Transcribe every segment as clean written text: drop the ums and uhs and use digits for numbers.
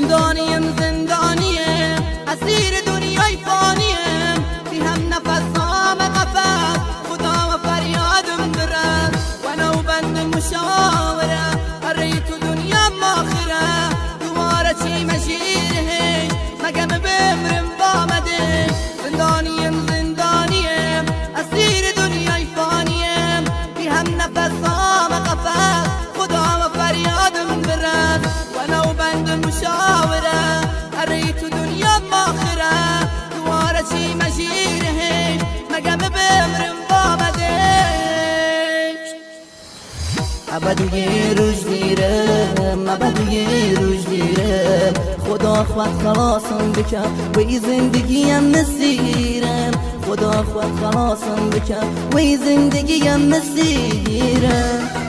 زندانیم اسیر دنیای فانیم بی هم نفسام قفس خدا و فریادم برد و نو بند مشاوره اره تو دنیا ماخره دوباره چی مشیره مگم بمرم بامده زندانیم اسیر دنیای فانیم بی هم نفسام قفس خدا و فریادم برد و نو بند مشاوره اره تو دنیا ماخره دوباره چی مشیره مگم بمرم بامده ابد یه روز میرم ابد یه روز میرم خدا خود خلاصم بکن و ای زندگیم مسیرم خدا خود خلاصم بکن و ای زندگیم مسیرم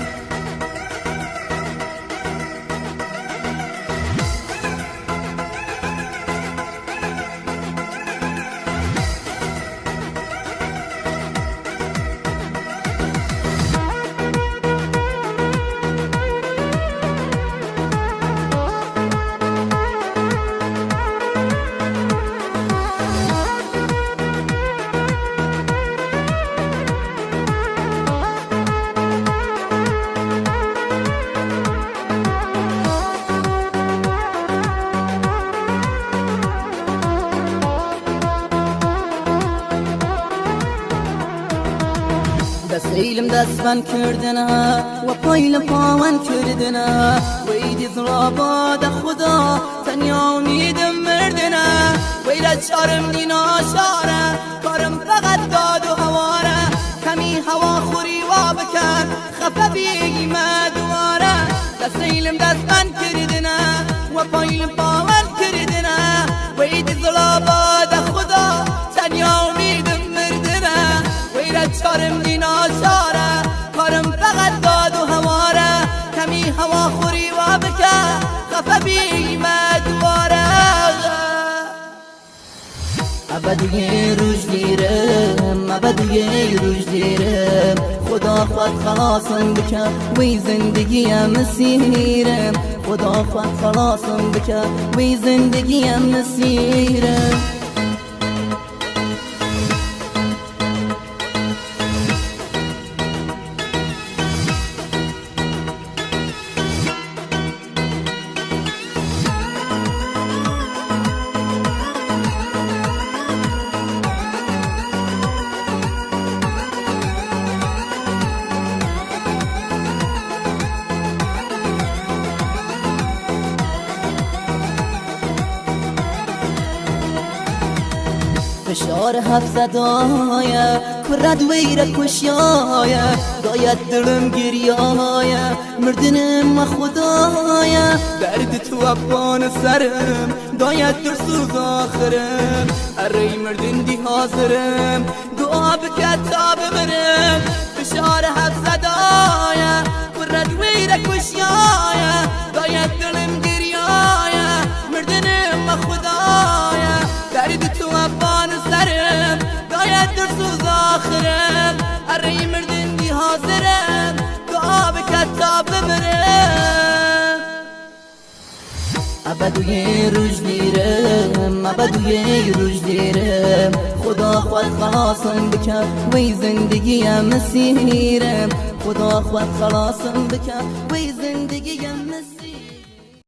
دستیلم دستبن کردنه و پایل پاون کردنه و ایدی زراباد خدا تنیا امیدم مردنه و ایلا چارم دینا شاره کارم فقط داد و هواره کمی هوا خوری و بکن خفه بیگیمه دواره دستیلم دستبن کردنه و پایل پاون کردنه و ایدی زراباد خدا تنیا امیدم مردنه و ایلا چارم دینا شاره کارم فقط داد و هواره کمی هوا خوری و بکن خفه بیمه دواره ابد یه روز دیرم ابد یه روز دیرم خدا خود خلاصم بکن وی زندگیم مسیرم خدا خود خلاصم بکن وی زندگیم مسیرم فشار حفظدایه کرد ویره کشیایه داید دلم گریایه مردنم و خدایه درد تو افغان سرم داید در سوز آخرم اره مردن دی حاضرم دعا بکت تا بمرم فشار حفظدایه کرد ویره کشیایه داید دلم گریایه مردنم و خدایه درد تو افغان سرم داید در سوز آخرم اره مردن دی حاضرم دعا بکت تا ببرم ابد یه روز دیرم ابد یه روز دیرم خدا خود خلاصم بکن وی زندگیم مسیرم خدا خود خلاصم بکن وی زندگیم مسیرم